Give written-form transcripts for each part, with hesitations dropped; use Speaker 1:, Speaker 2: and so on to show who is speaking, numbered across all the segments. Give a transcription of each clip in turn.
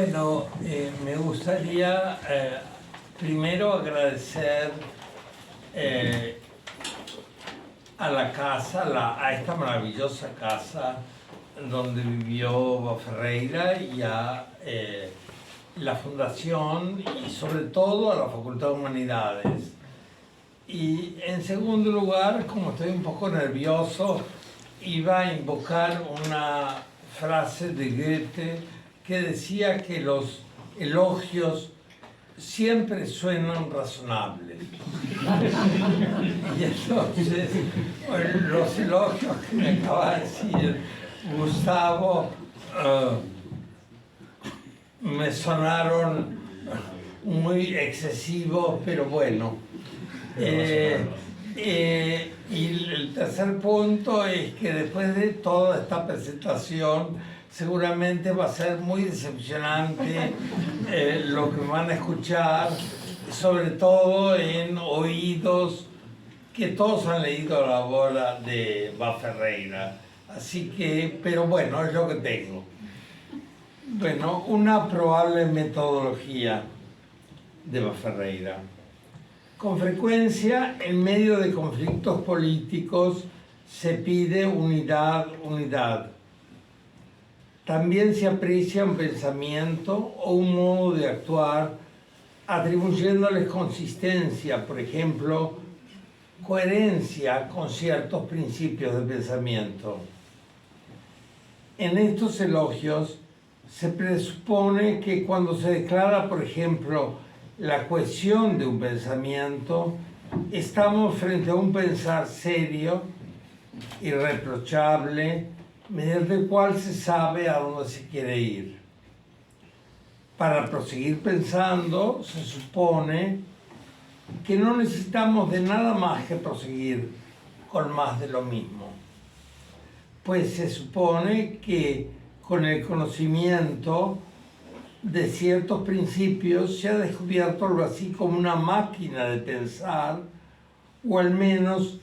Speaker 1: Bueno, me gustaría primero agradecer a la casa, a esta maravillosa casa donde vivió Ferreira y a la Fundación y sobre todo a la Facultad de Humanidades. Y en segundo lugar, como estoy un poco nervioso, iba a invocar una frase de Goethe que decía que los elogios siempre suenan razonables. Y entonces, los elogios que me acaba de decir Gustavo me sonaron muy excesivos, pero bueno. Y el tercer punto es que después de toda esta presentación seguramente va a ser muy decepcionante lo que van a escuchar, sobre todo en oídos que todos han leído la obra de Ferreira. Así que, pero bueno, es lo que tengo. Bueno, una probable metodología de Ferreira. Con frecuencia, en medio de conflictos políticos, se pide unidad. También se aprecia un pensamiento o un modo de actuar, atribuyéndoles consistencia, por ejemplo, coherencia con ciertos principios de pensamiento. En estos elogios se presupone que cuando se declara, por ejemplo, la cohesión de un pensamiento, estamos frente a un pensar serio, irreprochable, mediante el cual se sabe a dónde se quiere ir. Para proseguir pensando, se supone que no necesitamos de nada más que proseguir con más de lo mismo, pues se supone que con el conocimiento de ciertos principios se ha descubierto algo así como una máquina de pensar, o al menos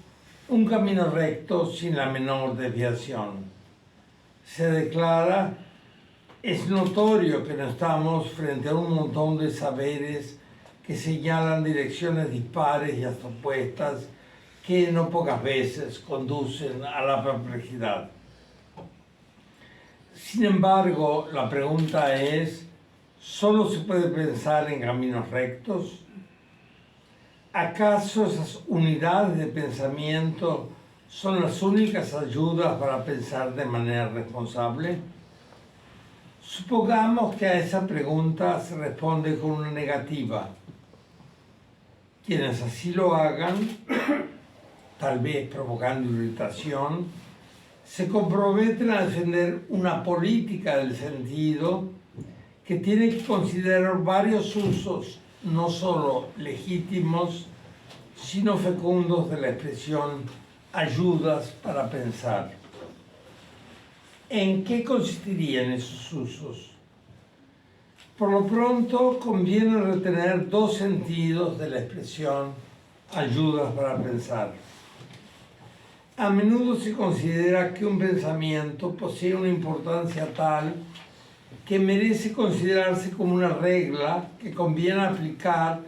Speaker 1: un camino recto sin la menor desviación. Se declara, es notorio que no estamos frente a un montón de saberes que señalan direcciones dispares y hasta opuestas que no pocas veces conducen a la perplejidad. Sin embargo, la pregunta es, ¿solo se puede pensar en caminos rectos? ¿Acaso esas unidades de pensamiento son las únicas ayudas para pensar de manera responsable? Supongamos que a esa pregunta se responde con una negativa. Quienes así lo hagan, tal vez provocando irritación, se comprometen a defender una política del sentido que tiene que considerar varios usos, no solo legítimos, sino fecundos de la expresión ayudas para pensar. ¿En qué consistirían esos usos? Por lo pronto, conviene retener dos sentidos de la expresión ayudas para pensar. A menudo se considera que un pensamiento posee una importancia tal que merece considerarse como una regla que conviene aplicar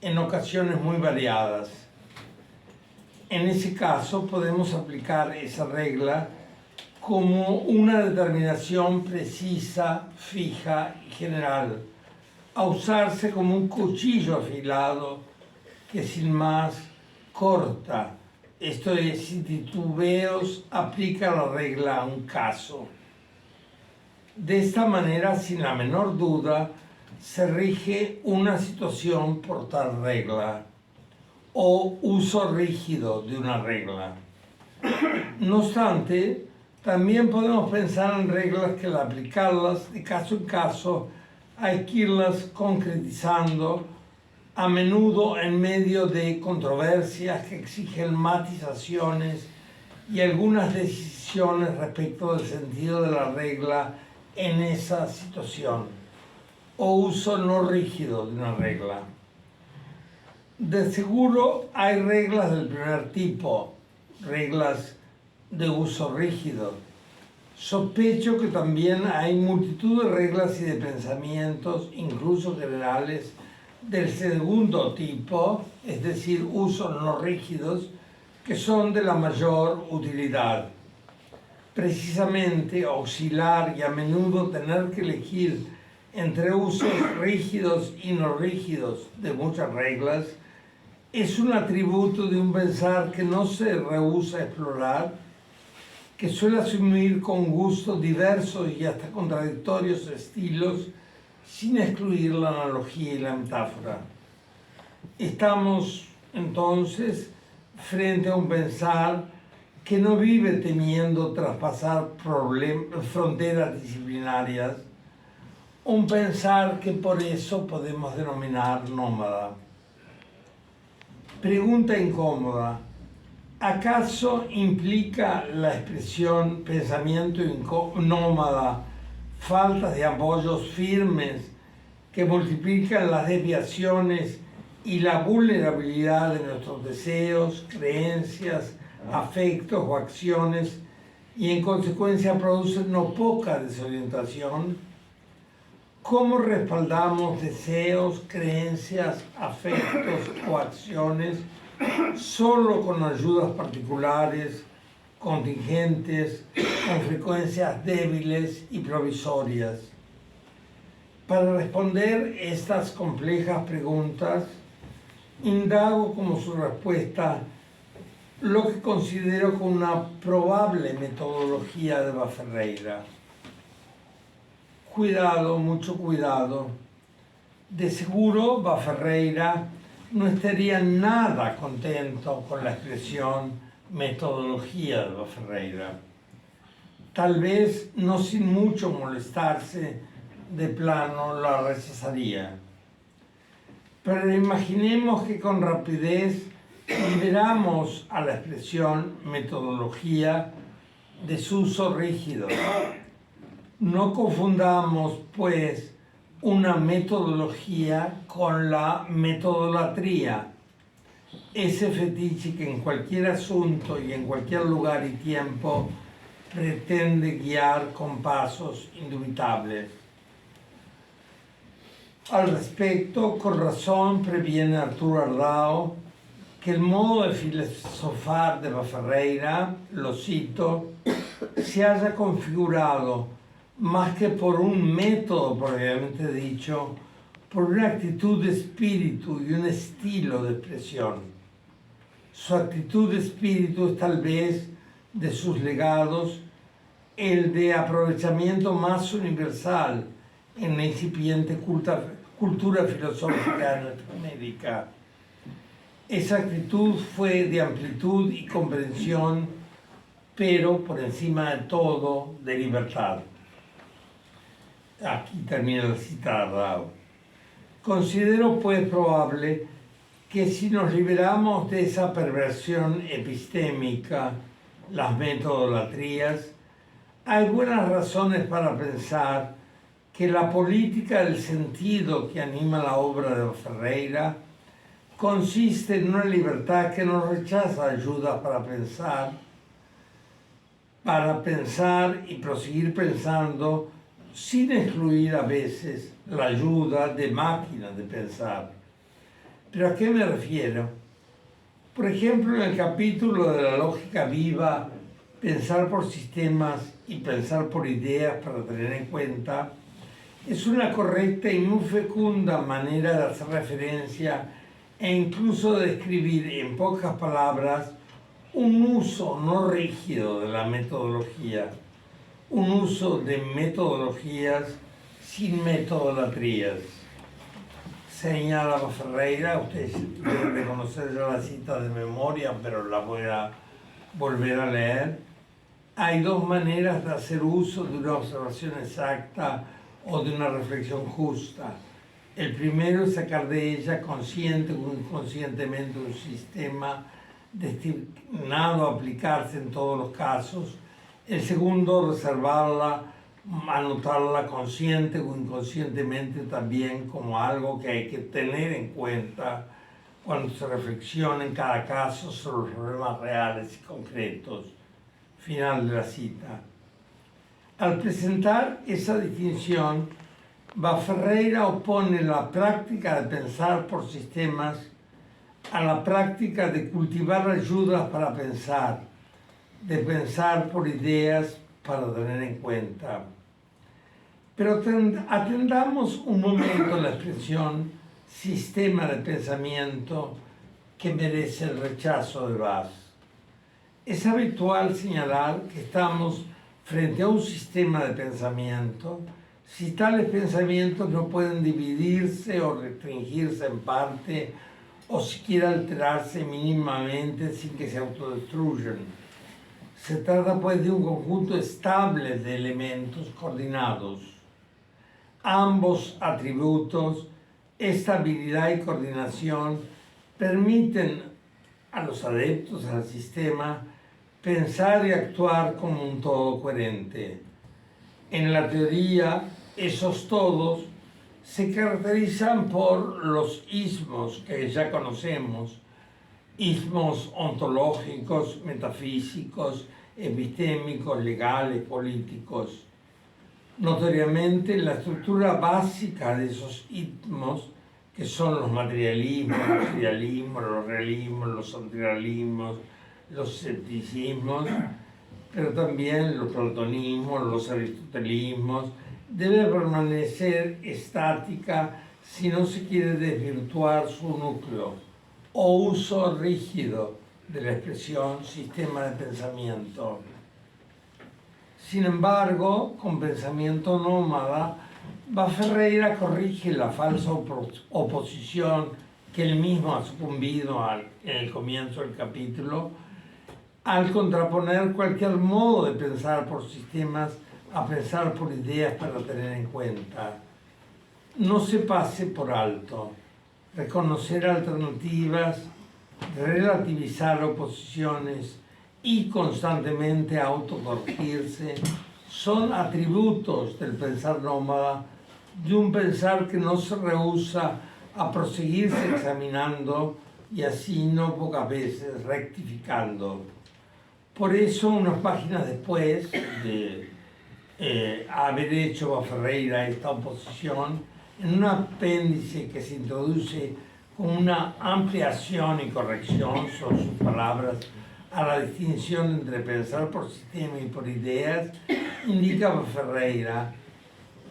Speaker 1: en ocasiones muy variadas. En ese caso, podemos aplicar esa regla como una determinación precisa, fija y general, a usarse como un cuchillo afilado que sin más corta, esto es, sin titubeos, aplica la regla a un caso. De esta manera, sin la menor duda, se rige una situación por tal regla o uso rígido de una regla. No obstante, también podemos pensar en reglas que al aplicarlas de caso en caso hay que irlas concretizando, a menudo en medio de controversias que exigen matizaciones y algunas decisiones respecto del sentido de la regla en esa situación, o uso no rígido de una regla. De seguro hay reglas del primer tipo, reglas de uso rígido, Sospecho que también hay multitud de reglas y de pensamientos, incluso generales, del segundo tipo, es decir, usos no rígidos, que son de la mayor utilidad. Precisamente oscilar y a menudo tener que elegir entre usos rígidos y no rígidos de muchas reglas es un atributo de un pensar que no se rehúsa a explorar, que suele asumir con gusto diversos y hasta contradictorios estilos sin excluir la analogía y la metáfora. Estamos entonces frente a un pensar que no vive temiendo traspasar fronteras disciplinarias, un pensar que por eso podemos denominar nómada. Pregunta incómoda: ¿acaso implica la expresión pensamiento nómada faltas de apoyos firmes que multiplican las desviaciones y la vulnerabilidad de nuestros deseos, creencias, afectos o acciones y en consecuencia producen no poca desorientación? ¿Cómo respaldamos deseos, creencias, afectos o acciones solo con ayudas particulares, contingentes, con frecuencias débiles y provisorias? Para responder estas complejas preguntas, indago como su respuesta lo que considero como una probable metodología de Baferreira. Cuidado, mucho cuidado. De seguro Baferreira no estaría nada contento con la expresión metodología de Baferreira. Tal vez no sin mucho molestarse, de plano la rechazaría. Pero imaginemos que con rapidez liberamos a la expresión metodología de su uso rígido. No confundamos, pues, una metodología con la metodolatría, ese fetiche que en cualquier asunto y en cualquier lugar y tiempo pretende guiar con pasos indubitables. Al respecto, con razón previene Arturo Ardao que el modo de filosofar de Baferreira, lo cito, se haya configurado más que por un método propiamente dicho, por una actitud de espíritu y un estilo de expresión. Su actitud de espíritu es tal vez de sus legados el de aprovechamiento más universal en la incipiente cultura filosófica de América. Esa actitud fue de amplitud y comprensión, pero por encima de todo de libertad. Aquí termina la cita de Ardao. Considero pues probable que si nos liberamos de esa perversión epistémica, las metodolatrías, hay buenas razones para pensar que la política del sentido que anima la obra de Ferreira consiste en una libertad que no rechaza ayuda para pensar y proseguir pensando sin excluir a veces la ayuda de máquinas de pensar. ¿Pero a qué me refiero? Por ejemplo, en el capítulo de la lógica viva, pensar por sistemas y pensar por ideas para tener en cuenta, es una correcta y muy fecunda manera de hacer referencia e incluso de describir en pocas palabras un uso no rígido de la metodología, un uso de metodologías sin metodolatrías. Señala Ferreira, ustedes deben de conocer ya la cita de memoria, pero la voy a volver a leer. Hay dos maneras de hacer uso de una observación exacta o de una reflexión justa. El primero es sacar de ella consciente o inconscientemente un sistema destinado a aplicarse en todos los casos. El segundo, reservarla, anotarla consciente o inconscientemente también como algo que hay que tener en cuenta cuando se reflexiona en cada caso sobre los problemas reales y concretos. Final de la cita. Al presentar esa distinción, Ferreira opone la práctica de pensar por sistemas a la práctica de cultivar ayudas para pensar, de pensar por ideas para tener en cuenta. Pero atendamos un momento a la expresión sistema de pensamiento que merece el rechazo de Bass. Es habitual señalar que estamos frente a un sistema de pensamiento si tales pensamientos no pueden dividirse o restringirse en parte o siquiera alterarse mínimamente sin que se autodestruyan. Se trata pues de un conjunto estable de elementos coordinados. Ambos atributos, estabilidad y coordinación, permiten a los adeptos al sistema pensar y actuar como un todo coherente. En la teoría, esos todos se caracterizan por los ismos que ya conocemos, ismos ontológicos, metafísicos, epistémicos, legales, políticos. Notoriamente, la estructura básica de esos ismos, que son los materialismos, los idealismos, los realismos, los antirrealismos, los escepticismos, pero también los platonismos, los aristotelismos, debe permanecer estática si no se quiere desvirtuar su núcleo o uso rígido de la expresión sistema de pensamiento. Sin embargo, con pensamiento nómada, Ferreira corrige la falsa oposición que él mismo ha sucumbido en el comienzo del capítulo, al contraponer cualquier modo de pensar por sistemas a pensar por ideas para tener en cuenta. No se pase por alto. Reconocer alternativas, relativizar oposiciones y constantemente autocorregirse son atributos del pensar nómada, de un pensar que no se rehúsa a proseguirse examinando y así no pocas veces rectificando. Por eso, unas páginas después de haber hecho Ferreira esta oposición, en un apéndice que se introduce con una ampliación y corrección, son sus palabras, a la distinción entre pensar por sistema y por ideas, indica Ferreira: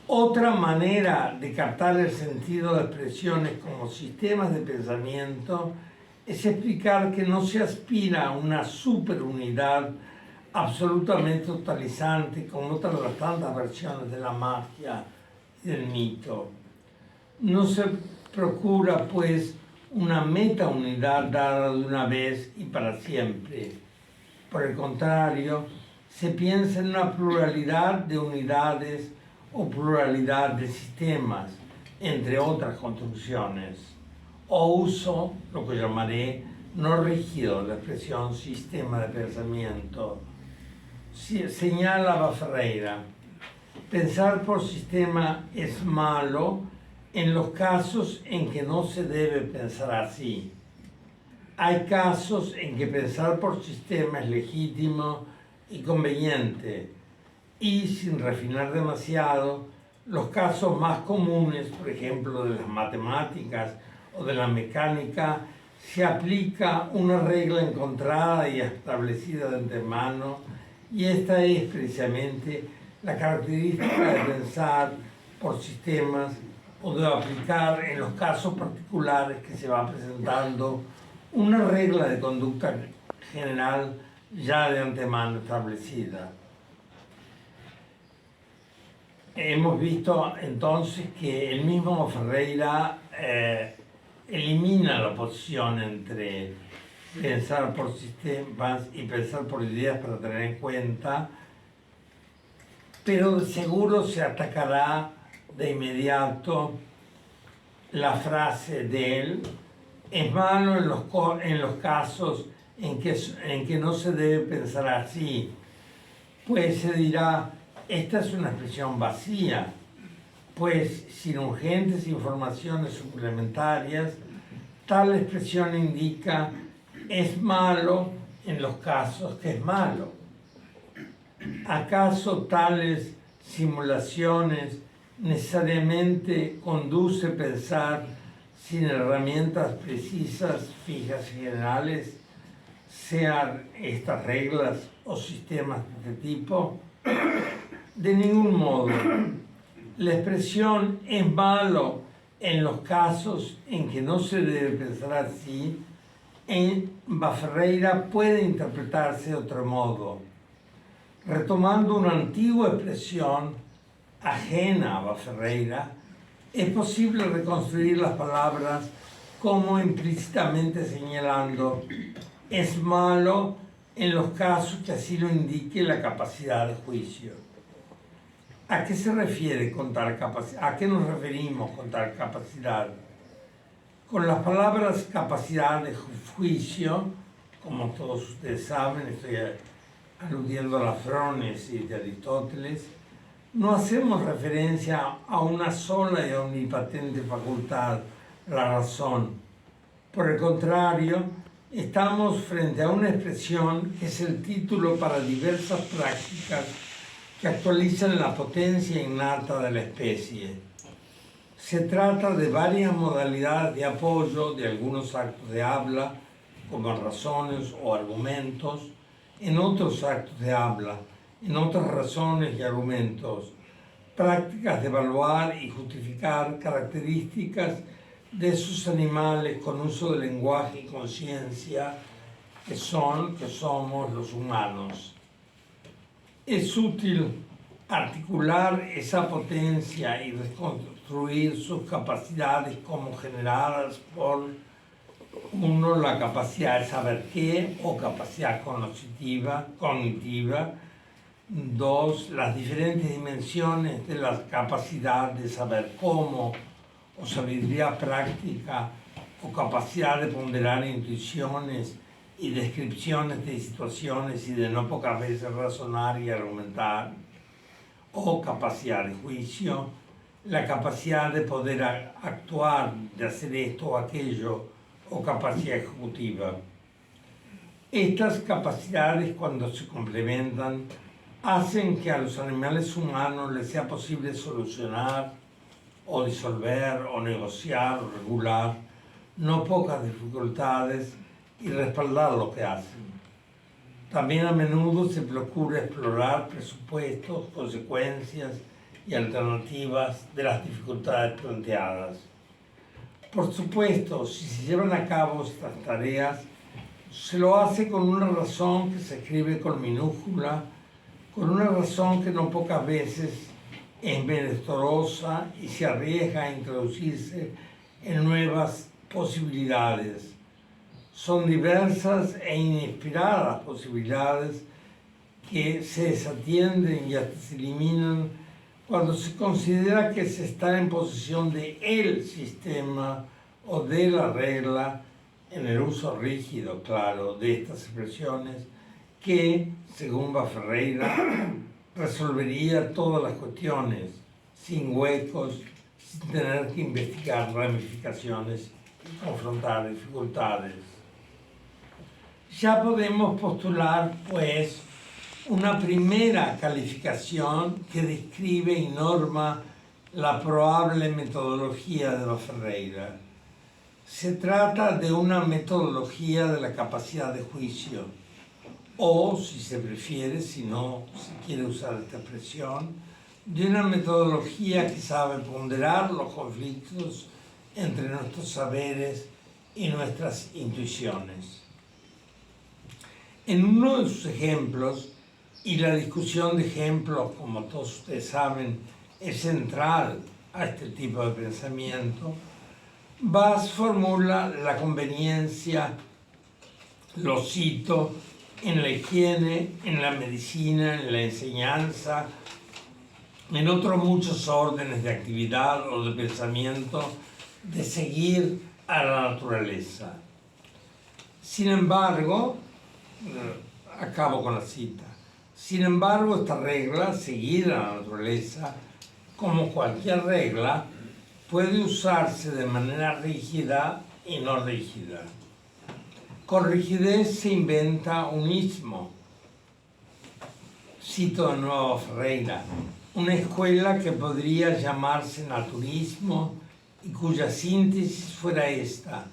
Speaker 1: otra manera de captar el sentido de expresiones como sistemas de pensamiento es explicar que no se aspira a una superunidad absolutamente totalizante como otras de las tantas versiones de la magia y del mito. No se procura, pues, una metaunidad dada de una vez y para siempre. Por el contrario, se piensa en una pluralidad de unidades o pluralidad de sistemas, entre otras construcciones. O uso, lo que llamaré no rígido, la expresión sistema de pensamiento. Señala Ferreira: pensar por sistema es malo en los casos en que no se debe pensar así. Hay casos en que pensar por sistema es legítimo y conveniente, y sin refinar demasiado, los casos más comunes, por ejemplo, de las matemáticas o de la mecánica, se aplica una regla encontrada y establecida de antemano, y esta es precisamente la característica de pensar por sistemas o de aplicar en los casos particulares que se va presentando una regla de conducta general ya de antemano establecida. Hemos visto entonces que el mismo Ferreira elimina la oposición entre pensar por sistemas y pensar por ideas para tener en cuenta, pero de seguro se atacará de inmediato la frase de él: es malo en los casos en que no se debe pensar así, pues se dirá: esta es una expresión vacía, pues sin urgentes informaciones suplementarias, tal expresión indica es malo en los casos que es malo. ¿Acaso tales simulaciones necesariamente conduce a pensar sin herramientas precisas, fijas y generales, sean estas reglas o sistemas de este tipo? De ningún modo. La expresión es malo en los casos en que no se debe pensar así. En Baferreira puede interpretarse de otro modo. Retomando una antigua expresión ajena a Baferreira, es posible reconstruir las palabras como implícitamente señalando es malo en los casos que así lo indique la capacidad de juicio. ¿A qué se refiere con tal capacidad? ¿A qué nos referimos con tal capacidad? Con las palabras capacidad de juicio, como todos ustedes saben, estoy aludiendo a las Frones de Aristóteles, no hacemos referencia a una sola y omnipotente facultad, la razón. Por el contrario, estamos frente a una expresión que es el título para diversas prácticas que actualizan la potencia innata de la especie. Se trata de varias modalidades de apoyo de algunos actos de habla, como razones o argumentos, en otros actos de habla, en otras razones y argumentos, prácticas de evaluar y justificar características de esos animales con uso de lenguaje y conciencia que somos los humanos. Es útil articular esa potencia y reconstruir sus capacidades como generadas por uno, la capacidad de saber qué o capacidad cognitiva, dos, las diferentes dimensiones de la capacidad de saber cómo o sabiduría práctica o capacidad de ponderar intuiciones y descripciones de situaciones y de no pocas veces razonar y argumentar, o capacidad de juicio, la capacidad de poder actuar, de hacer esto o aquello, o capacidad ejecutiva. Estas capacidades, cuando se complementan, hacen que a los animales humanos les sea posible solucionar o disolver o negociar o regular no pocas dificultades y respaldar lo que hacen. También a menudo se procura explorar presupuestos, consecuencias y alternativas de las dificultades planteadas. Por supuesto, si se llevan a cabo estas tareas, se lo hace con una razón que se escribe con minúscula, con una razón que no pocas veces es menesterosa y se arriesga a introducirse en nuevas posibilidades. Son diversas e inesperadas posibilidades que se desatienden y hasta se eliminan cuando se considera que se está en posesión de el sistema o de la regla, en el uso rígido, claro, de estas expresiones, que, según Baferreira, resolvería todas las cuestiones, sin huecos, sin tener que investigar ramificaciones y confrontar dificultades. Ya podemos postular, pues, una primera calificación que describe y norma la probable metodología de Baferreira. Se trata de una metodología de la capacidad de juicio, o, si se prefiere, si no se quiere usar esta expresión, de una metodología que sabe ponderar los conflictos entre nuestros saberes y nuestras intuiciones. En uno de sus ejemplos, y la discusión de ejemplos, como todos ustedes saben, es central a este tipo de pensamiento, Bass formula la conveniencia, lo cito, en la higiene, en la medicina, en la enseñanza, en otros muchos órdenes de actividad o de pensamiento, de seguir a la naturaleza. Sin embargo, acabo con la cita, sin embargo, esta regla, seguir a la naturaleza, como cualquier regla, puede usarse de manera rígida y no rígida. Con rigidez se inventa un ismo. Cito de nuevo a Ferreira, una escuela que podría llamarse naturismo y cuya síntesis fuera esta: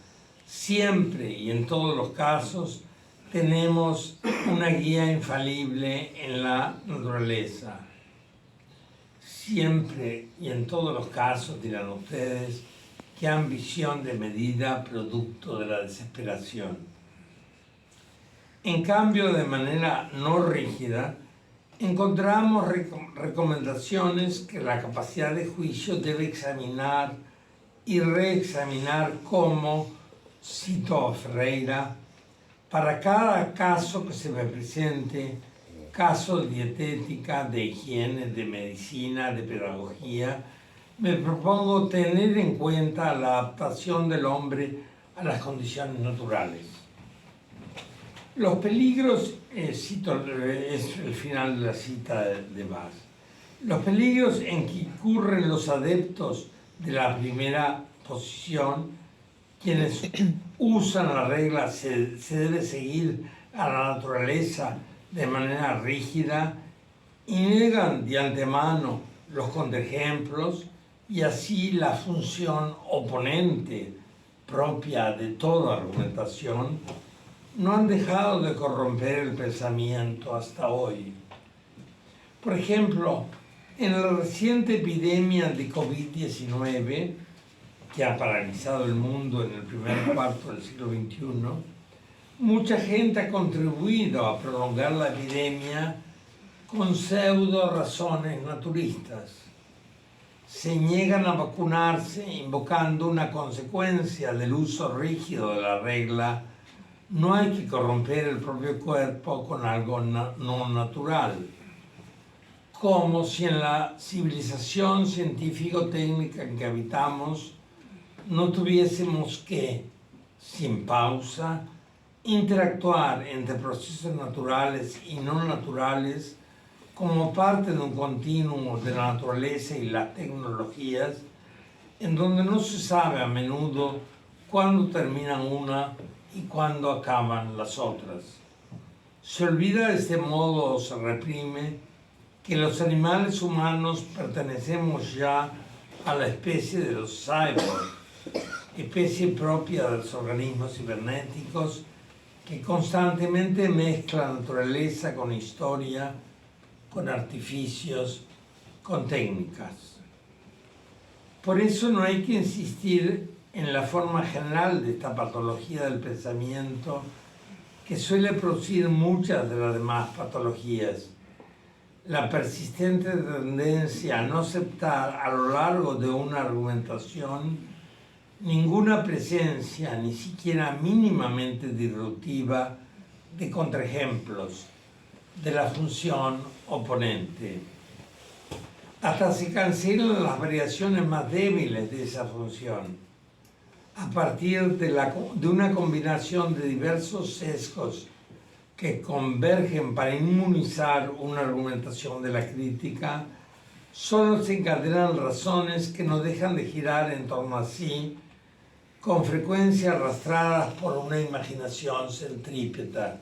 Speaker 1: siempre y en todos los casos tenemos una guía infalible en la naturaleza. Siempre y en todos los casos, dirán ustedes, qué ambición de medida producto de la desesperación. En cambio, de manera no rígida, encontramos recomendaciones que la capacidad de juicio debe examinar y reexaminar como, cito a Ferreira, para cada caso que se me presente, caso de dietética, de higiene, de medicina, de pedagogía, me propongo tener en cuenta la adaptación del hombre a las condiciones naturales. Los peligros, cito, es el final de la cita de Bas, los peligros en que incurren los adeptos de la primera posición, quienes usan la regla se debe seguir a la naturaleza de manera rígida y niegan de antemano los contraejemplos y así la función oponente propia de toda argumentación, no han dejado de corromper el pensamiento hasta hoy. Por ejemplo, en la reciente epidemia de COVID-19, que ha paralizado el mundo en el primer cuarto del siglo XXI, mucha gente ha contribuido a prolongar la epidemia con pseudo razones naturistas. Se niegan a vacunarse invocando una consecuencia del uso rígido de la regla: no hay que corromper el propio cuerpo con algo no natural. Como si en la civilización científico-técnica en que habitamos no tuviésemos que, sin pausa, interactuar entre procesos naturales y no naturales como parte de un continuo de la naturaleza y las tecnologías, en donde no se sabe a menudo cuándo terminan una y cuándo acaban las otras. Se olvida de este modo, o se reprime, que los animales humanos pertenecemos ya a la especie de los cyborgs, especie propia de los organismos cibernéticos que constantemente mezcla naturaleza con historia, con artificios, con técnicas. Por eso no hay que insistir en la forma general de esta patología del pensamiento que suele producir muchas de las demás patologías. La persistente tendencia a no aceptar a lo largo de una argumentación ninguna presencia, ni siquiera mínimamente disruptiva, de contraejemplos de la función oponente. Hasta se cancelan las variaciones más débiles de esa función, a partir de una combinación de diversos sesgos que convergen para inmunizar una argumentación de la crítica. Solo se encadenan razones que no dejan de girar en torno a sí, con frecuencia arrastradas por una imaginación centrípeta.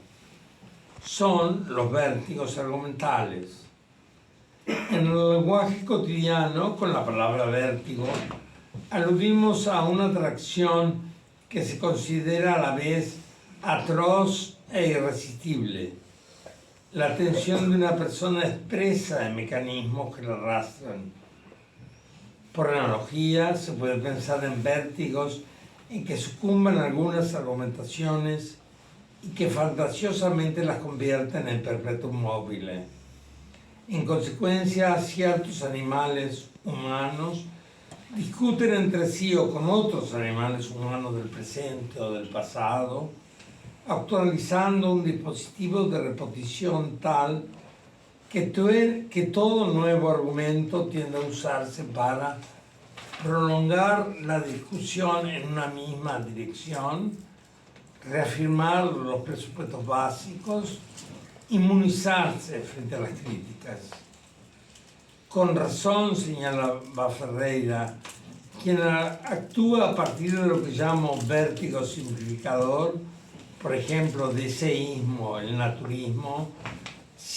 Speaker 1: Son los vértigos argumentales. En el lenguaje cotidiano, con la palabra vértigo, aludimos a una atracción que se considera a la vez atroz e irresistible. La atención de una persona expresa de mecanismos que la arrastran. Por analogía, se puede pensar en vértigos en que sucumban algunas argumentaciones y que fantasiosamente las convierten en perpetuum mobile. En consecuencia, ciertos animales humanos discuten entre sí o con otros animales humanos del presente o del pasado, actualizando un dispositivo de repetición tal que todo nuevo argumento tiende a usarse para prolongar la discusión en una misma dirección, reafirmar los presupuestos básicos, inmunizarse frente a las críticas. Con razón, señalaba Ferreira, quien actúa a partir de lo que llamo vértigo simplificador, por ejemplo, deseísmo, el naturismo,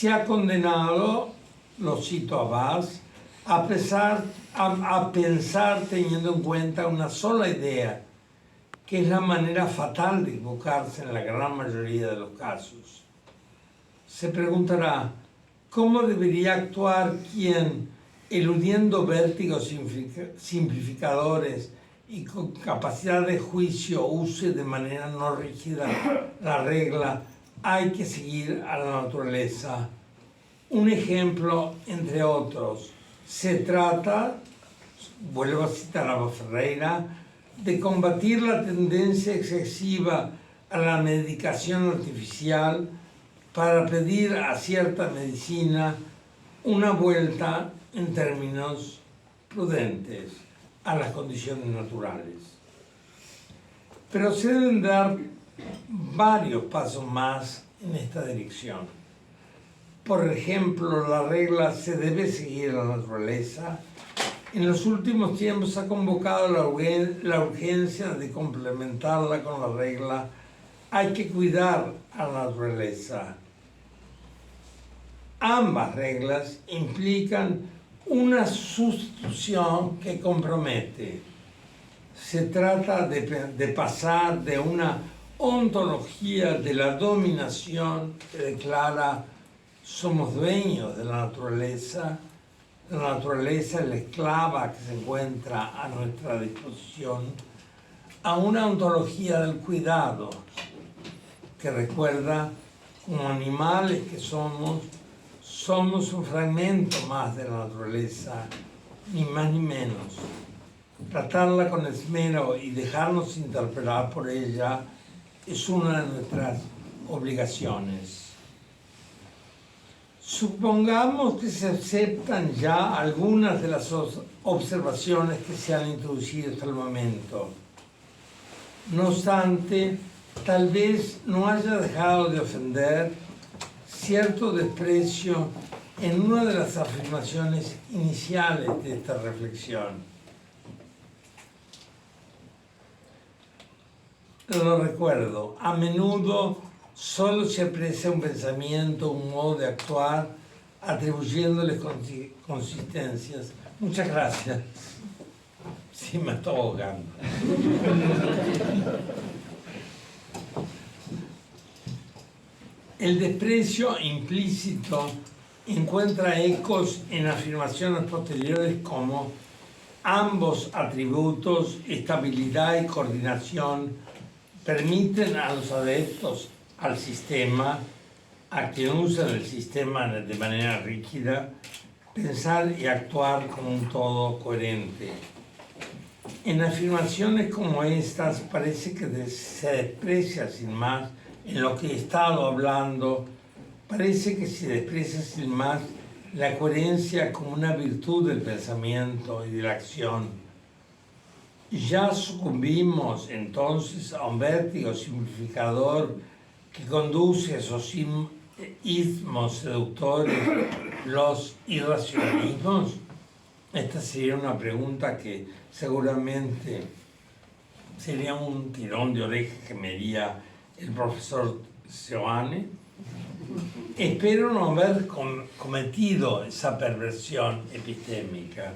Speaker 1: Se ha condenado, lo cito a Bas, a pensar teniendo en cuenta una sola idea, que es la manera fatal de equivocarse en la gran mayoría de los casos. Se preguntará, ¿cómo debería actuar quien, eludiendo vértigos simplificadores y con capacidad de juicio, use de manera no rígida la regla "hay que seguir a la naturaleza"? Un ejemplo, entre otros, se trata, vuelvo a citar a Ferreira, de combatir la tendencia excesiva a la medicación artificial para pedir a cierta medicina una vuelta en términos prudentes a las condiciones naturales. Pero se deben dar varios pasos más en esta dirección. Por ejemplo, la regla "se debe seguir a la naturaleza" en los últimos tiempos ha convocado la urgencia de complementarla con la regla "hay que cuidar a la naturaleza". Ambas reglas implican una sustitución que compromete. Se trata de pasar de una ontología de la dominación que declara "somos dueños de la naturaleza es la esclava que se encuentra a nuestra disposición", a una ontología del cuidado que recuerda, como animales que somos un fragmento más de la naturaleza, ni más ni menos. Tratarla con esmero y dejarnos interpelar por ella es una de nuestras obligaciones. Supongamos que se aceptan ya algunas de las observaciones que se han introducido hasta el momento. No obstante, tal vez no haya dejado de ofender cierto desprecio en una de las afirmaciones iniciales de esta reflexión. Lo recuerdo, a menudo solo se aprecia un pensamiento, un modo de actuar, atribuyéndoles consistencias. Muchas gracias. Sí, me estoy ahogando. El desprecio implícito encuentra ecos en afirmaciones posteriores como ambos atributos, estabilidad y coordinación, permiten a los adeptos al sistema, a quien usan el sistema de manera rígida, pensar y actuar como un todo coherente. En afirmaciones como estas parece que se desprecia sin más, en lo que he estado hablando, parece que se desprecia sin más la coherencia como una virtud del pensamiento y de la acción. Ya sucumbimos entonces a un vértigo simplificador que conduce a esos ismos seductores, los irracionalismos. Esta sería una pregunta que seguramente sería un tirón de oreja que me haría el profesor Seoane. Espero no haber cometido esa perversión epistémica.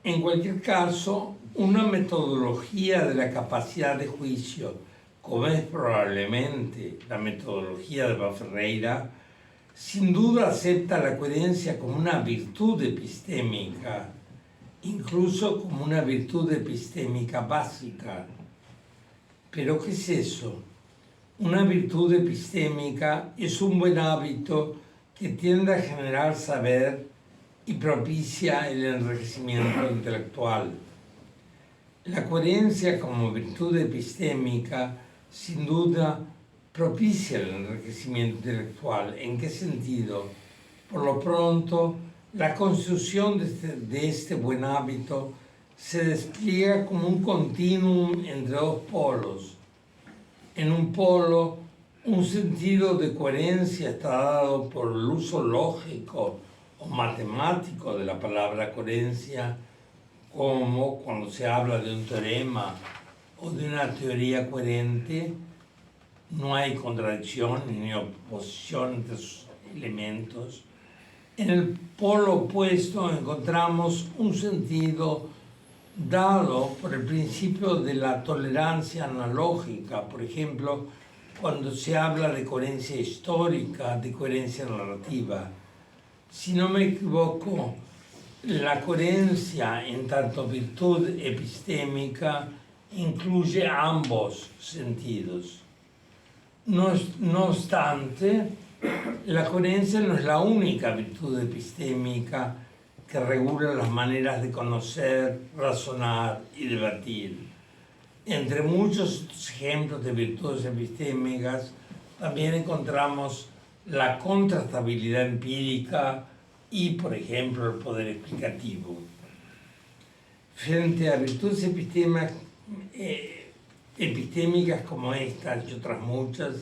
Speaker 1: En cualquier caso, una metodología de la capacidad de juicio, como es probablemente la metodología de Ferreira, sin duda acepta la coherencia como una virtud epistémica, incluso como una virtud epistémica básica. ¿Pero qué es eso? Una virtud epistémica es un buen hábito que tiende a generar saber y propicia el enriquecimiento intelectual. La coherencia como virtud epistémica, sin duda, propicia el enriquecimiento intelectual. ¿En qué sentido? Por lo pronto, la construcción de este buen hábito se despliega como un continuum entre dos polos. En un polo, un sentido de coherencia está dado por el uso lógico o matemático de la palabra coherencia, como cuando se habla de un teorema o de una teoría coherente. no hay contradicción ni oposición entre sus elementos. En el polo opuesto encontramos un sentido dado por el principio de la tolerancia analógica, por ejemplo, cuando se habla de coherencia histórica, de coherencia narrativa. Si no me equivoco, la coherencia en tanto virtud epistémica incluye ambos sentidos. No obstante, la coherencia no es la única virtud epistémica que regula las maneras de conocer, razonar y debatir. Entre muchos ejemplos de virtudes epistémicas, también encontramos la contrastabilidad empírica y, por ejemplo, el poder explicativo. Frente a virtudes epistémicas como estas y otras muchas,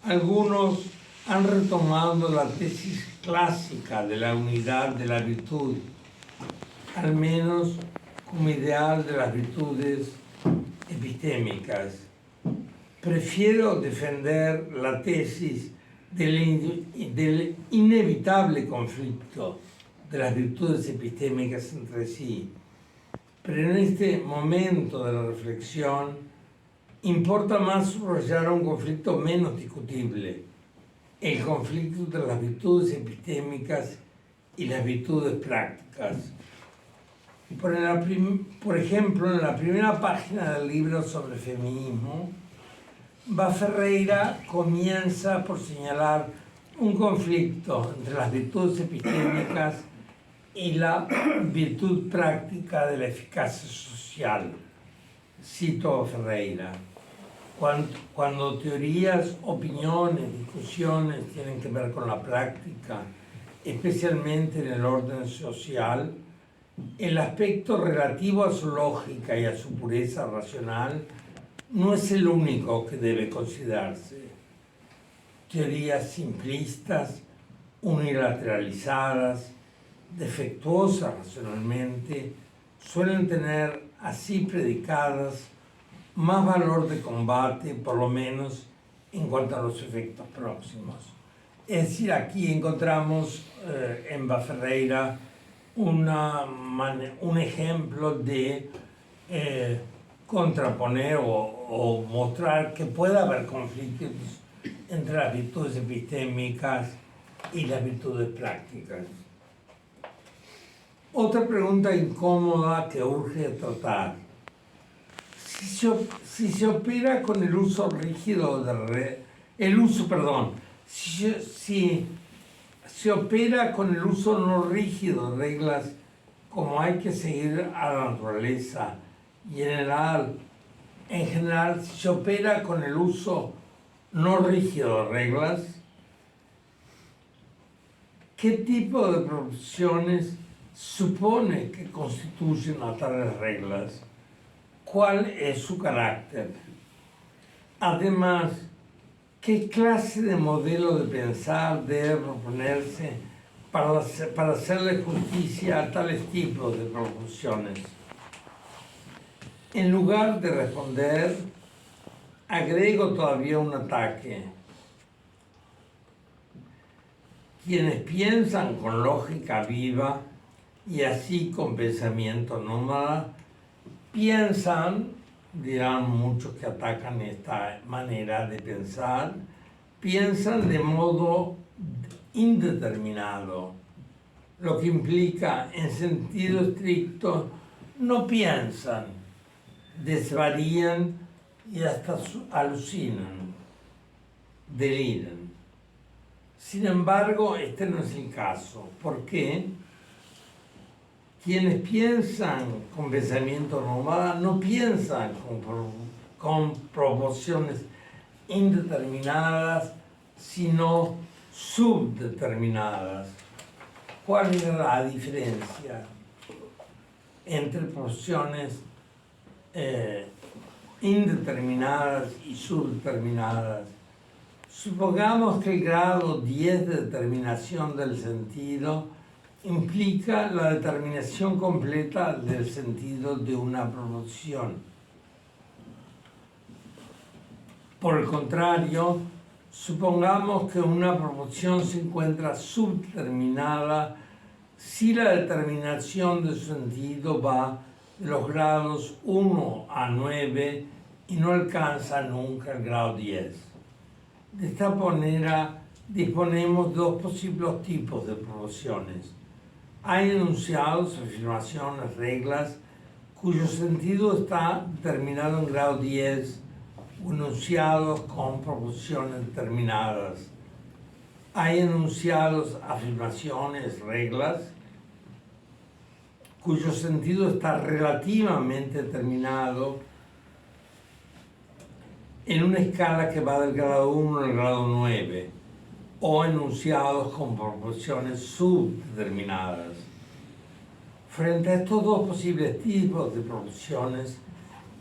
Speaker 1: algunos han retomado la tesis clásica de la unidad de la virtud, al menos como ideal de las virtudes epistémicas. Prefiero defender la tesis del inevitable conflicto de las virtudes epistémicas entre sí, pero en este momento de la reflexión importa más subrayar un conflicto menos discutible: el conflicto entre las virtudes epistémicas y las virtudes prácticas. Por ejemplo, en la primera página del libro sobre feminismo, Ferreira comienza por señalar un conflicto entre las virtudes epistémicas y la virtud práctica de la eficacia social. Cito a Ferreira: cuando teorías, opiniones, discusiones tienen que ver con la práctica, especialmente en el orden social, el aspecto relativo a su lógica y a su pureza racional no es el único que debe considerarse. Teorías simplistas, unilateralizadas, defectuosas racionalmente, suelen tener, así predicadas, más valor de combate, por lo menos en cuanto a los efectos próximos. Es decir, aquí encontramos en Ferreira un ejemplo de contraponer o mostrar que puede haber conflictos entre las virtudes epistémicas y las virtudes prácticas. Otra pregunta incómoda que urge tratar: si se opera con el uso rígido si se opera con el uso no rígido de reglas como hay que seguir a la naturaleza, y en general, si se opera con el uso no rígido de reglas, ¿qué tipo de profesiones supone que constituyen a tales reglas? ¿Cuál es su carácter? Además, ¿qué clase de modelo de pensar debe proponerse para hacerle justicia a tales tipos de profesiones? En lugar de responder, agrego todavía un ataque. Quienes piensan con lógica viva y así con pensamiento nómada, piensan, dirán muchos que atacan esta manera de pensar, piensan de modo indeterminado, lo que implica, en sentido estricto, no piensan, desvarían y hasta alucinan, deliran. Sin embargo, este no es el caso. ¿Por qué? Quienes piensan con pensamiento nómada no piensan con proporciones indeterminadas, sino subdeterminadas. ¿Cuál es la diferencia entre proporciones indeterminadas y subdeterminadas? Supongamos que el grado 10 de determinación del sentido implica la determinación completa del sentido de una proposición. Por el contrario, supongamos que una proporción se encuentra subdeterminada si la determinación de su sentido va de los grados 1 a 9 y no alcanza nunca el grado 10. De esta manera disponemos de dos posibles tipos de proporciones. Hay enunciados, afirmaciones, reglas, cuyo sentido está determinado en grado 10, o enunciados con proporciones determinadas. Hay enunciados, afirmaciones, reglas, cuyo sentido está relativamente determinado en una escala que va del grado 1 al grado 9, o enunciados con proporciones subdeterminadas. Frente a estos dos posibles tipos de proporciones,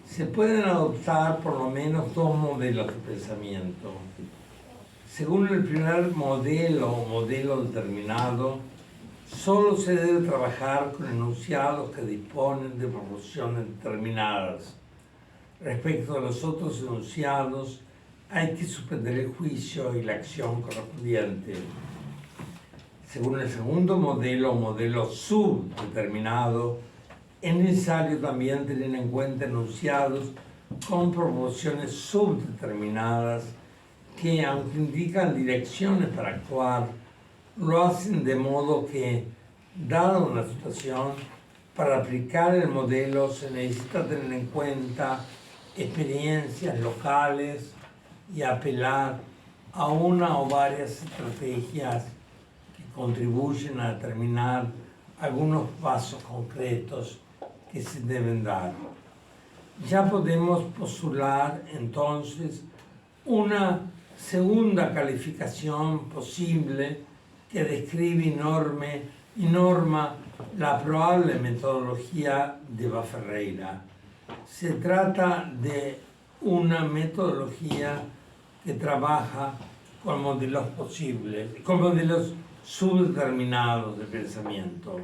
Speaker 1: se pueden adoptar por lo menos dos modelos de pensamiento. Según el primer modelo o modelo determinado, solo se debe trabajar con enunciados que disponen de proporciones determinadas. Respecto a los otros enunciados, hay que suspender el juicio y la acción correspondiente. Según el segundo modelo o modelo subdeterminado, es necesario también tener en cuenta enunciados con proporciones subdeterminadas que, aunque indican direcciones para actuar, lo hacen de modo que, dada una situación, para aplicar el modelo se necesita tener en cuenta experiencias locales y apelar a una o varias estrategias que contribuyen a determinar algunos pasos concretos que se deben dar. Ya podemos postular entonces una segunda calificación posible que describe y norma la probable metodología de Baferreira. Se trata de una metodología que trabaja con modelos posibles, con modelos subdeterminados de pensamiento.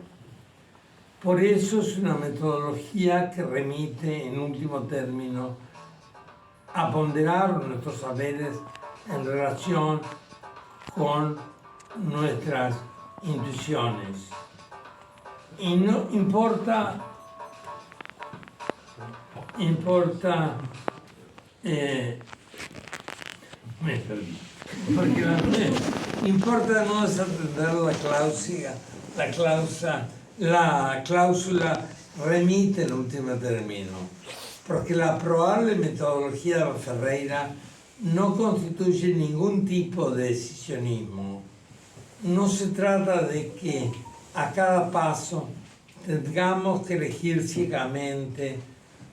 Speaker 1: Por eso es una metodología que remite, en último término, a ponderar nuestros saberes en relación con nuestras intuiciones. Y no importa me perdí, porque importa no desatender la cláusula remite en último término, porque la probable metodología de Ferreira no constituye ningún tipo de decisionismo. No se trata de que a cada paso tengamos que elegir ciegamente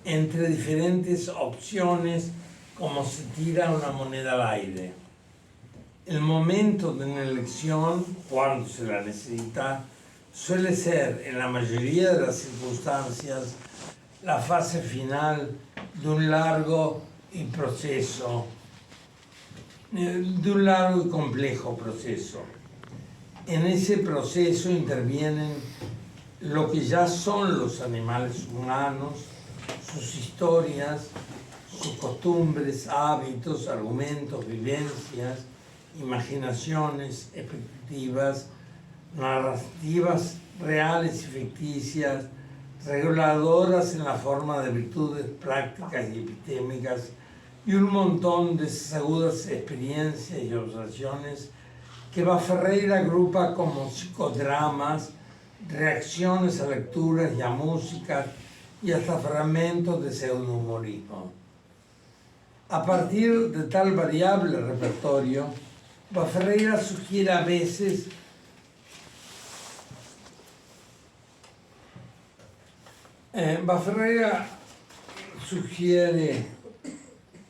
Speaker 1: entre diferentes opciones como se tira una moneda al aire. El momento de una elección, cuando se la necesita, suele ser, en la mayoría de las circunstancias, la fase final de un largo y complejo proceso. En ese proceso intervienen lo que ya son los animales humanos, sus historias, sus costumbres, hábitos, argumentos, vivencias, imaginaciones, expectativas, narrativas reales y ficticias, reguladoras en la forma de virtudes prácticas y epistémicas, y un montón de agudas experiencias y observaciones que Baferreira agrupa como psicodramas, reacciones a lecturas y a música y hasta fragmentos de pseudohumorismo. A partir de tal variable repertorio, Baferreira sugiere a veces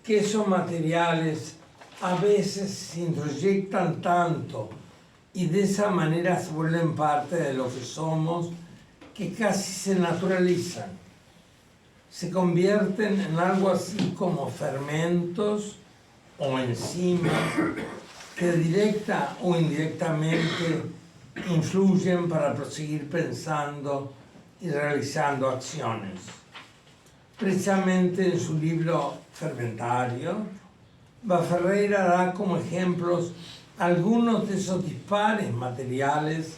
Speaker 1: que esos materiales a veces se introyectan tanto y de esa manera se vuelven parte de lo que somos, que casi se naturalizan. Se convierten en algo así como fermentos o enzimas que directa o indirectamente influyen para proseguir pensando y realizando acciones. Precisamente en su libro Fermentario, Ferreira da como ejemplos algunos de esos dispares materiales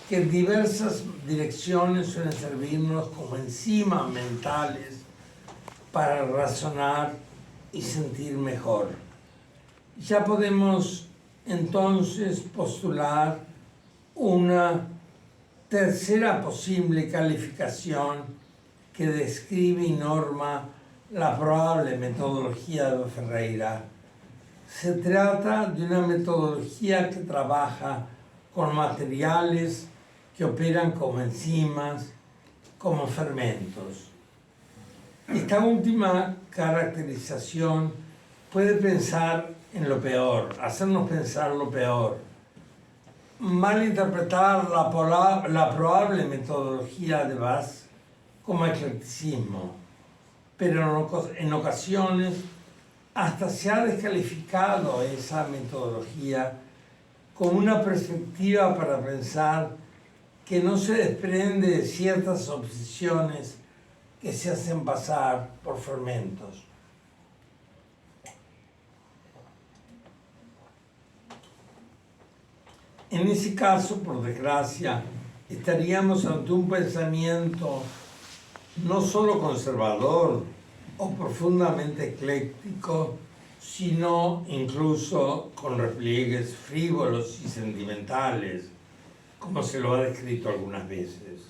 Speaker 1: que en diversas direcciones suelen servirnos como enzimas mentales para razonar y sentir mejor. Ya podemos entonces postular una tercera posible calificación que describe y norma la probable metodología de Ferreira. Se trata de una metodología que trabaja con materiales que operan como enzimas, como fermentos. Esta última caracterización puede pensar en lo peor, hacernos pensar lo peor, malinterpretar la probable metodología de Bas como eclecticismo, pero en ocasiones hasta se ha descalificado esa metodología como una perspectiva para pensar que no se desprende de ciertas obsesiones que se hacen pasar por fermentos. En ese caso, por desgracia, estaríamos ante un pensamiento no solo conservador o profundamente ecléctico, sino incluso con repliegues frívolos y sentimentales, como se lo ha descrito algunas veces.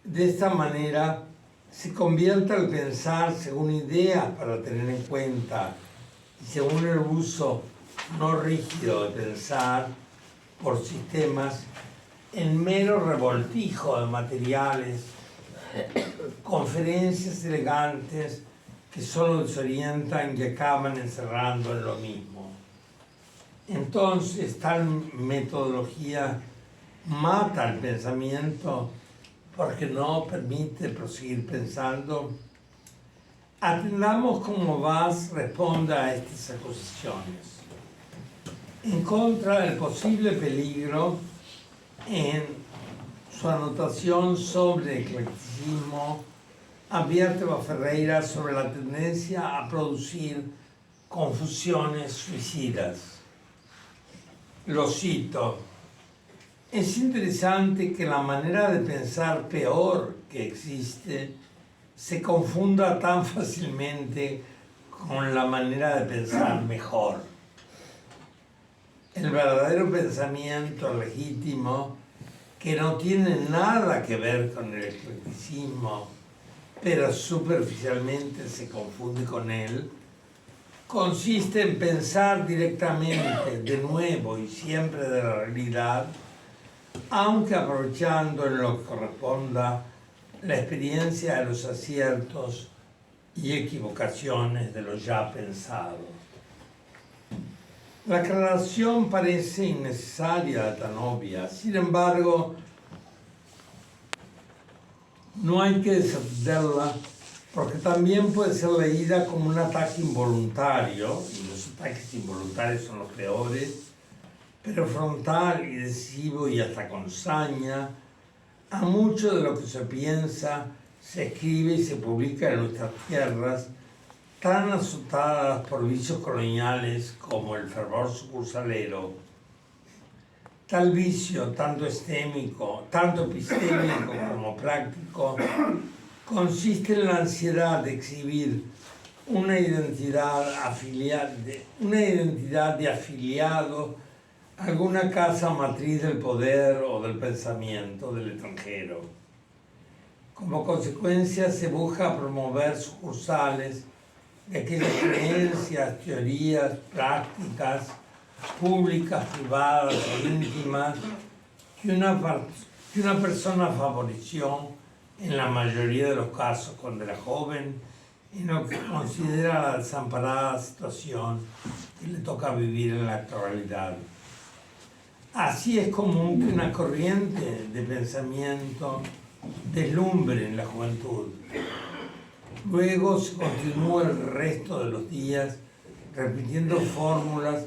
Speaker 1: De esta manera, se convierte el pensar según ideas para tener en cuenta y según el uso no rígido de pensar por sistemas en mero revoltijo de materiales, conferencias elegantes que solo desorientan y acaban encerrando en lo mismo. Entonces, tal metodología mata el pensamiento porque no permite proseguir pensando. Atendamos cómo Bas responde a estas acusaciones. En contra del posible peligro, en su anotación sobre el eclecticismo, advierte Ferreira sobre la tendencia a producir confusiones suicidas. Lo cito: es interesante que la manera de pensar peor que existe se confunda tan fácilmente con la manera de pensar mejor. El verdadero pensamiento legítimo, que no tiene nada que ver con el eclecticismo, pero superficialmente se confunde con él, consiste en pensar directamente, de nuevo y siempre de la realidad, aunque aprovechando en lo que corresponda la experiencia de los aciertos y equivocaciones de lo ya pensado. La aclaración parece innecesaria, tan obvia. Sin embargo, no hay que desatenderla porque también puede ser leída como un ataque involuntario, y los ataques involuntarios son los peores, pero frontal y decisivo y hasta con saña, a mucho de lo que se piensa, se escribe y se publica en nuestras tierras, tan azotadas por vicios coloniales como el fervor sucursalero. Tal vicio, tanto epistémico como práctico, consiste en la ansiedad de exhibir una identidad de afiliado a alguna casa matriz del poder o del pensamiento del extranjero. Como consecuencia, se busca promover sucursales de aquellas creencias, teorías, prácticas públicas, privadas o íntimas que una persona favoreció en la mayoría de los casos cuando era joven, en lo que considera la desamparada situación que le toca vivir en la actualidad. Así es común que una corriente de pensamiento deslumbre en la juventud. Luego se continúa el resto de los días repitiendo fórmulas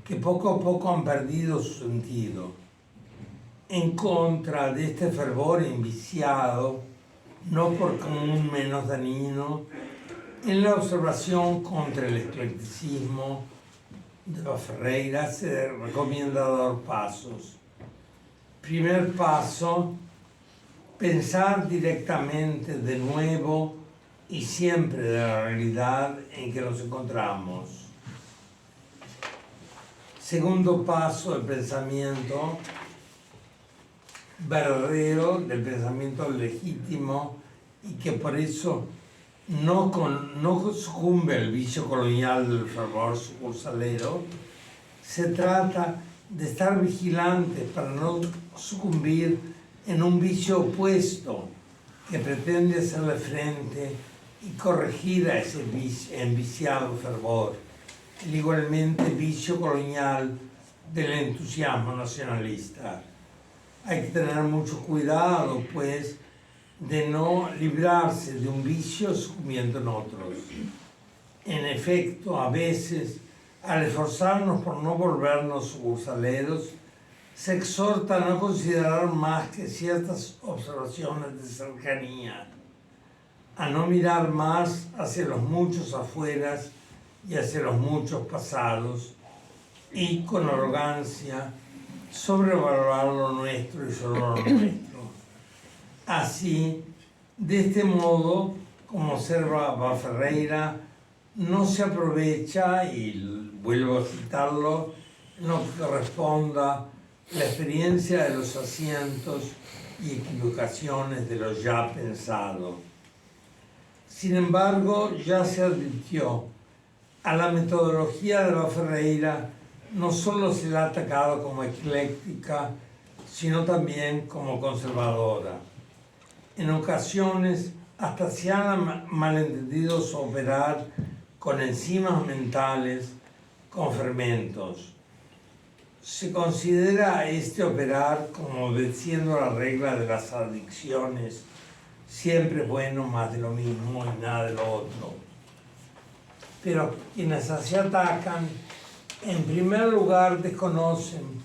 Speaker 1: que poco a poco han perdido su sentido. En contra de este fervor enviciado, no porque un menos dañino, En la observación contra el eclecticismo de Ferreira se recomienda dos pasos. Primer paso, pensar directamente de nuevo y siempre de la realidad en que nos encontramos. Segundo paso, el pensamiento verdadero, del pensamiento legítimo, y que por eso no sucumbe al vicio colonial del fervor sucursalero. Se trata de estar vigilantes para no sucumbir en un vicio opuesto que pretende hacerle frente y corregir a ese enviciado fervor, el igualmente vicio colonial del entusiasmo nacionalista. Hay que tener mucho cuidado, pues, de no librarse de un vicio sucumbiendo en otros. En efecto, a veces, al esforzarnos por no volvernos sucursaleros, se exhorta a no considerar más que ciertas observaciones de cercanía, a no mirar más hacia los muchos afueras y hacia los muchos pasados, y con arrogancia sobrevalorar lo nuestro y solo lo nuestro. Así, de este modo, como observa Ferreira, no se aprovecha, y vuelvo a citarlo, en lo que corresponda la experiencia de los asientos y equivocaciones de lo ya pensado. Sin embargo, ya se advirtió, a la metodología de Ferreira no solo se la ha atacado como ecléctica, sino también como conservadora. En ocasiones hasta se han malentendido su operar con enzimas mentales, con fermentos. Se considera este operar como obedeciendo la regla de las adicciones, siempre bueno, más de lo mismo y nada de lo otro. Pero quienes así atacan, en primer lugar desconocen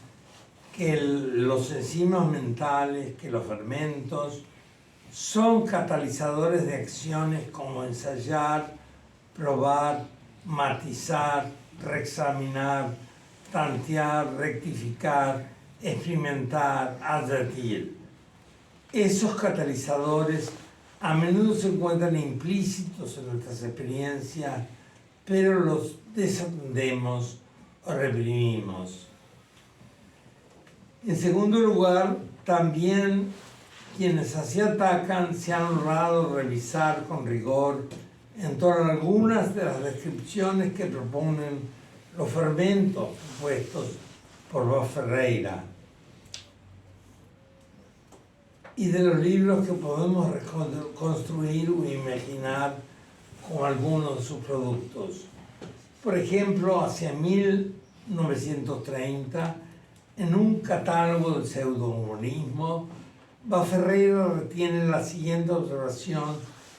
Speaker 1: que los enzimas mentales, que los fermentos, son catalizadores de acciones como ensayar, probar, matizar, reexaminar, tantear, rectificar, experimentar, advertir. Esos catalizadores a menudo se encuentran implícitos en nuestras experiencias, pero los desatendemos o reprimimos. En segundo lugar, también quienes así atacan se han honrado revisar con rigor en torno a algunas de las descripciones que proponen los fermentos propuestos por Ferreira y de los libros que podemos reconstruir o imaginar con algunos de sus productos. Por ejemplo, hacia 1930, en un catálogo del pseudohumanismo, Ferreira retiene la siguiente observación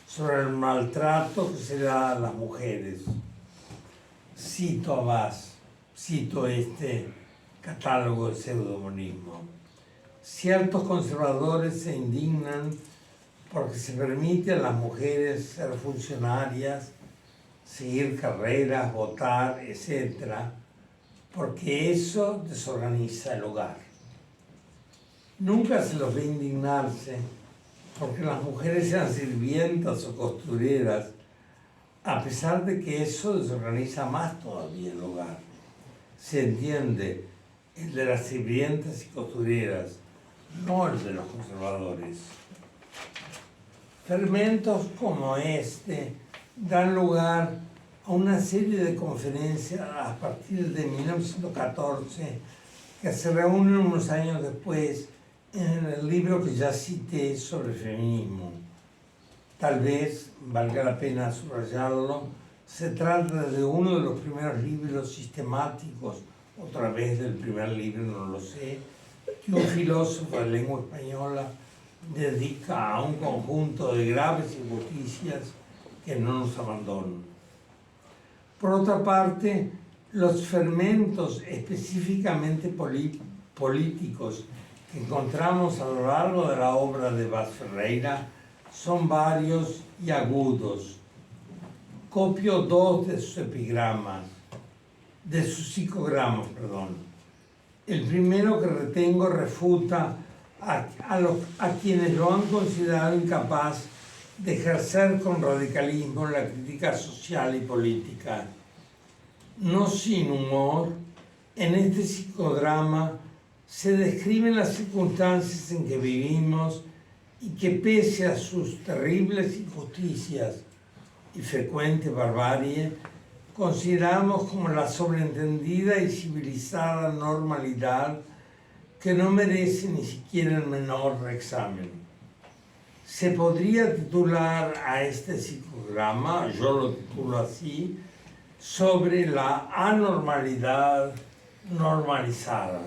Speaker 1: sobre el maltrato que se da a las mujeres. Cito a Bass, cito este catálogo del pseudohumanismo. Ciertos conservadores se indignan porque se permite a las mujeres ser funcionarias, seguir carreras, votar, etc., porque eso desorganiza el hogar. Nunca se los ve indignarse porque las mujeres sean sirvientas o costureras, a pesar de que eso desorganiza más todavía el hogar. Se entiende el de las sirvientas y costureras, no el de los conservadores. Fermentos como este dan lugar a una serie de conferencias a partir de 1914 que se reúnen unos años después en el libro que ya cité sobre el feminismo. Tal vez valga la pena subrayarlo, se trata de uno de los primeros libros sistemáticos, otra vez del primer libro, no lo sé, que un filósofo de lengua española dedica a un conjunto de graves injusticias que no nos abandonan. Por otra parte, los fermentos específicamente políticos que encontramos a lo largo de la obra de Ferreira son varios y agudos. copio dos de sus epigramas, de sus psicogramas, perdón. El primero que retengo refuta a quienes lo han considerado incapaz de ejercer con radicalismo la crítica social y política. No sin humor, en este psicodrama se describen las circunstancias en que vivimos y que pese a sus terribles injusticias y frecuente barbarie, consideramos como la sobreentendida y civilizada normalidad que no merece ni siquiera el menor reexamen. Se podría titular a este psicodrama, yo lo titulo así, sobre la anormalidad normalizada.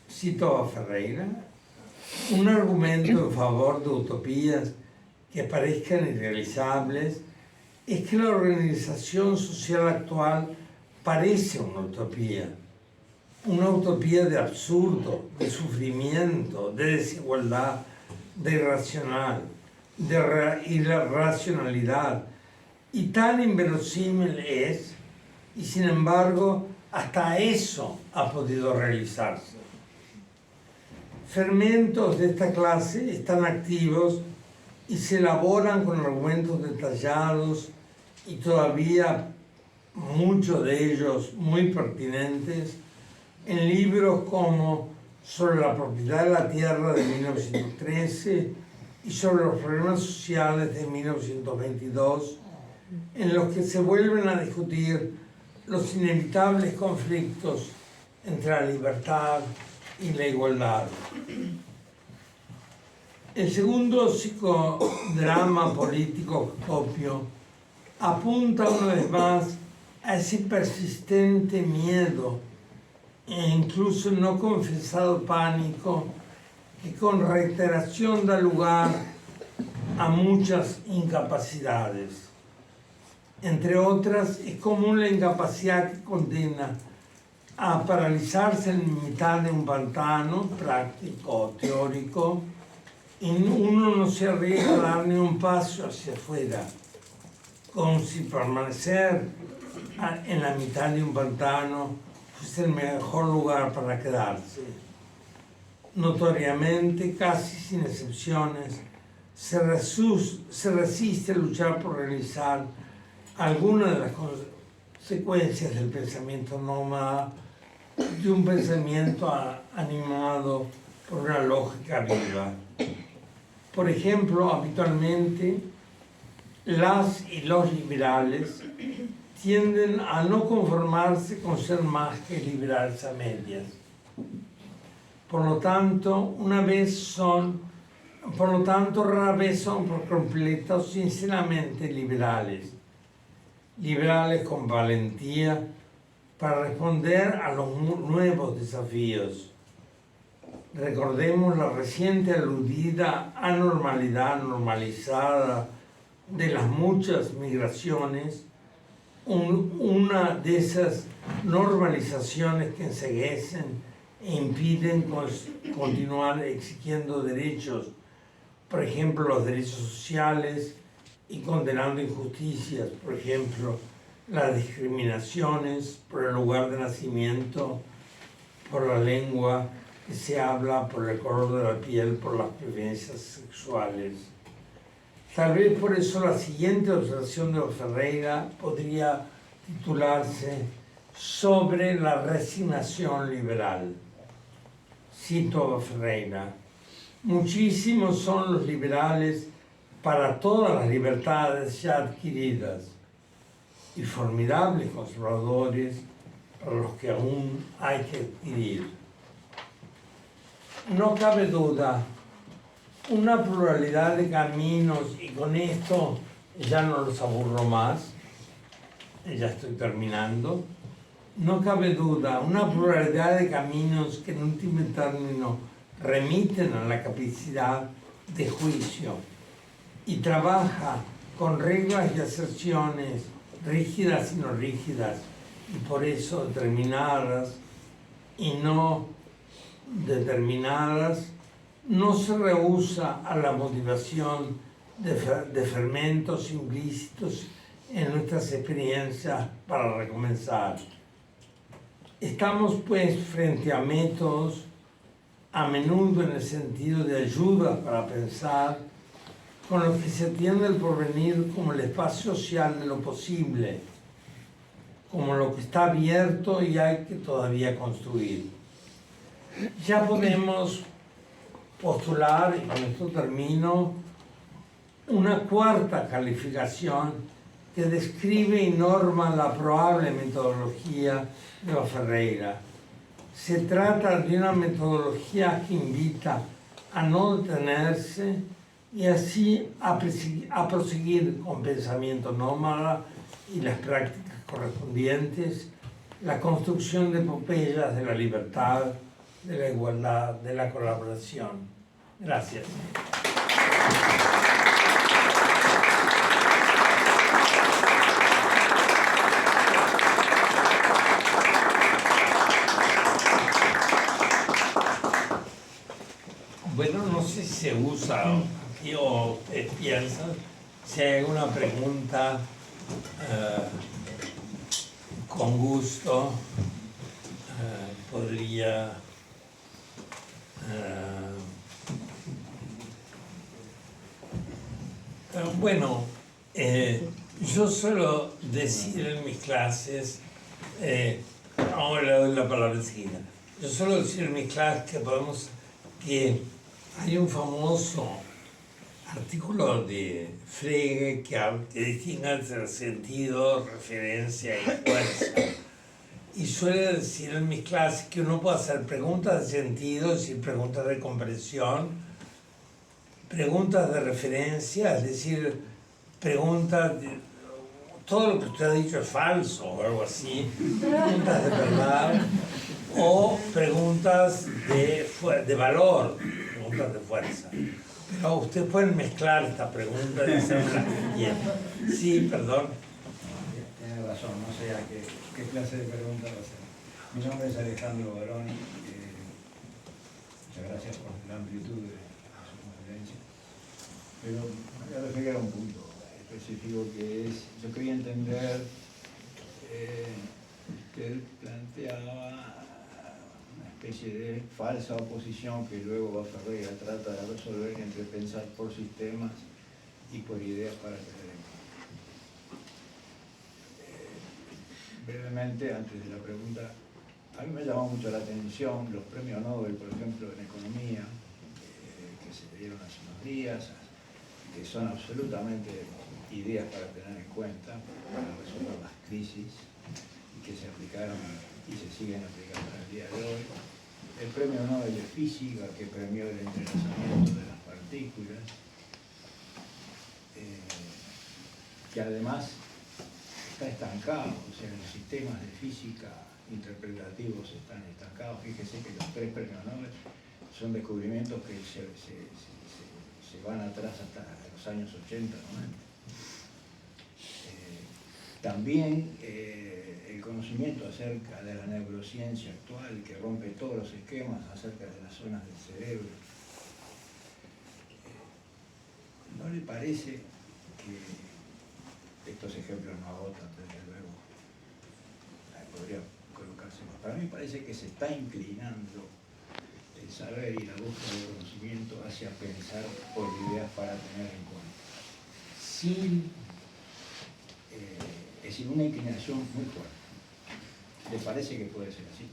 Speaker 1: Cito a Ferreira: un argumento en favor de utopías que parezcan irrealizables es que la organización social actual parece una utopía de absurdo, de sufrimiento, de desigualdad, de irracionalidad, y tan inverosímil es, y sin embargo hasta eso ha podido realizarse. Fermentos de esta clase están activos y se elaboran con argumentos detallados y todavía muchos de ellos muy pertinentes en libros como Sobre la propiedad de la tierra de 1913 y Sobre los problemas sociales de 1922, en los que se vuelven a discutir los inevitables conflictos entre la libertad y la igualdad. El segundo psicodrama político copio apunta una vez más a ese persistente miedo e incluso no confesado pánico que con reiteración da lugar a muchas incapacidades. Entre otras, es común la incapacidad que condena a paralizarse en mitad de un pantano práctico o teórico, y uno no se arriesga a dar ni un paso hacia afuera, como si permanecer en la mitad de un pantano fuese el mejor lugar para quedarse. Notoriamente, casi sin excepciones, se resiste a luchar por realizar algunas de las consecuencias del pensamiento nómada, de un pensamiento animado por una lógica viva. Por ejemplo, habitualmente, las y los liberales tienden a no conformarse con ser más que liberales a medias. Por lo tanto, rara vez son por completo sinceramente liberales. Liberales con valentía para responder a los nuevos desafíos. Recordemos la reciente aludida anormalidad normalizada de las muchas migraciones, una de esas normalizaciones que enceguecen e impiden continuar exigiendo derechos, por ejemplo, los derechos sociales, y condenando injusticias, por ejemplo, las discriminaciones por el lugar de nacimiento, por la lengua que se habla, por el color de la piel, por las preferencias sexuales. Tal vez por eso la siguiente observación de Ferreira podría titularse Sobre la resignación liberal. Cito a Ferreira: muchísimos son los liberales para todas las libertades ya adquiridas y formidables conservadores para los que aún hay que adquirir. No cabe duda, una pluralidad de caminos, y con esto ya no los aburro más, ya estoy terminando, no cabe duda, una pluralidad de caminos que en último término remiten a la capacidad de juicio y trabaja con reglas y aserciones rígidas y no rígidas, y por eso determinadas y no determinadas, no se rehúsa a la motivación de fermentos implícitos en nuestras experiencias para recomenzar. Estamos pues frente a métodos, a menudo en el sentido de ayuda para pensar, con los que se atiende el porvenir como el espacio social de lo posible, como lo que está abierto y hay que todavía construir. Ya podemos postular, y con esto termino, una cuarta calificación que describe y norma la probable metodología de Ferreira. Se trata de una metodología que invita a no detenerse y así a proseguir con pensamiento nómada y las prácticas correspondientes, la construcción de epopeyas de la libertad, de la igualdad, de la colaboración. Gracias. Bueno, no sé si se usa aquí o ustedes piensan, si hay alguna pregunta, con gusto podría bueno, yo suelo decir en mis clases, ahora le doy la palabra enseguida, yo suelo decir en mis clases que hay un famoso artículo de Frege que distingue entre sentido, referencia y fuerza. Y suele decir en mis clases que uno puede hacer preguntas de sentido, es decir, preguntas de comprensión, preguntas de referencia, es decir, preguntas de todo lo que usted ha dicho es falso o algo así, preguntas de verdad, o preguntas de valor, preguntas de fuerza. Pero ustedes pueden mezclar esta pregunta y hacerla que quieran. Sí, perdón.
Speaker 2: Tiene razón, no sé a qué clase de pregunta va a ser. Mi nombre es Alejandro Baroni. Muchas gracias por la amplitud de su conferencia. Pero me voy a referir a un punto específico que es, yo quería entender que él planteaba una especie de falsa oposición que luego Ferreira trata de resolver entre pensar por sistemas y por ideas para tener en cuenta. Brevemente, antes de la pregunta, a mí me llamó mucho la atención los premios Nobel, por ejemplo, en economía, que se dieron hace unos días, que son absolutamente ideas para tener en cuenta, para resolver las crisis, y que se aplicaron y se siguen aplicando en el día de hoy. El premio Nobel de Física, que premió el entrelazamiento de las partículas, que además está estancado, o sea, los sistemas de física interpretativos están estancados. Fíjese que los 3 premios Nobel son descubrimientos que se van atrás hasta los años 80, 90. También el conocimiento acerca de la neurociencia actual, que rompe todos los esquemas acerca de las zonas del cerebro. ¿No le parece que estos ejemplos no agotan, desde luego? Podría colocarse más. Para mí parece que se está inclinando el saber y la búsqueda de conocimiento hacia pensar por ideas para tener en cuenta. Sí. Es decir, una inclinación muy fuerte. ¿Le parece que puede ser así?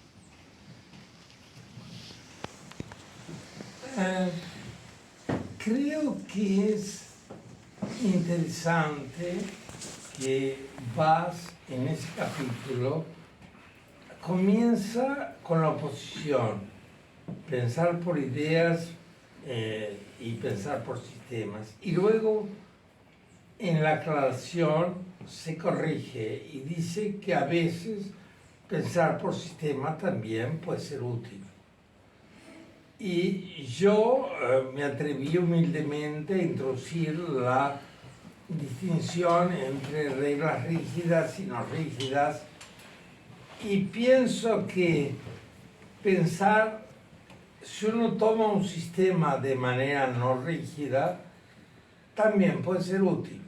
Speaker 1: Creo que es interesante que Bas, en ese capítulo, comienza con la oposición, pensar por ideas y pensar por sistemas, y luego en la aclaración se corrige y dice que a veces pensar por sistema también puede ser útil. Y yo me atreví humildemente a introducir la distinción entre reglas rígidas y no rígidas, y pienso que pensar, si uno toma un sistema de manera no rígida, también puede ser útil.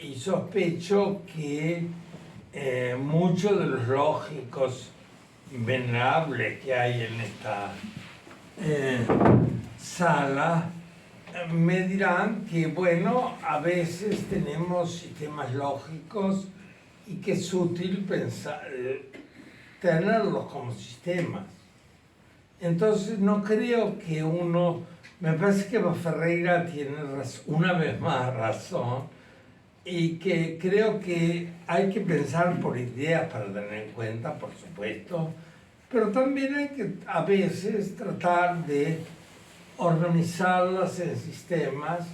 Speaker 1: Y sospecho que muchos de los lógicos venerables que hay en esta sala me dirán que, bueno, a veces tenemos sistemas lógicos y que es útil pensar, tenerlos como sistemas. Entonces no creo que me parece que Ferreira tiene una vez más razón, y que creo que hay que pensar por ideas para tener en cuenta, por supuesto, pero también hay que a veces tratar de organizarlas en sistemas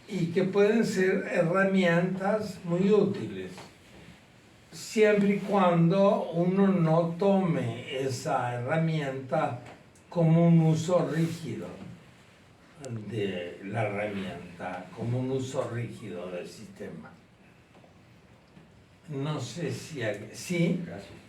Speaker 1: y que pueden ser herramientas muy útiles, siempre y cuando uno no tome esa herramienta como un uso rígido de la herramienta, como un uso rígido del sistema. No sé si... ¿Sí?
Speaker 3: Gracias.